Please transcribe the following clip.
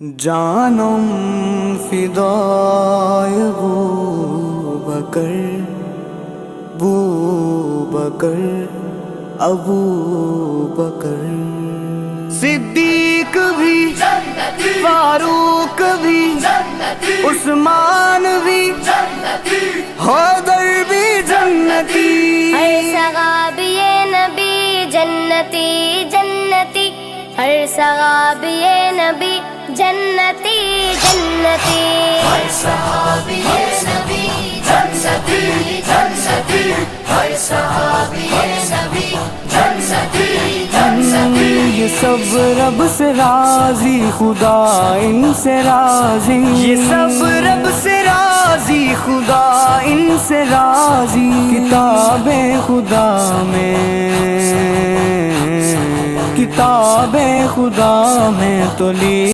جانم فدای بوبکر ابوبکر صدیق بھی فاروق بھی عثمان بھی حیدر بھی جنتی ہر صحابی نبی جنتی جنتی، ہر صحابی نبی جنتی جنتی، ہر صحابی نبی جنتی جنتی، ہر صحابی نبی جنتی جنتی۔ یہ سب رب سے راضی، خدا ان سے راضی، یہ سب رب سے راضی، خدا ان سے راضی۔ کتاب خدا میں تو لی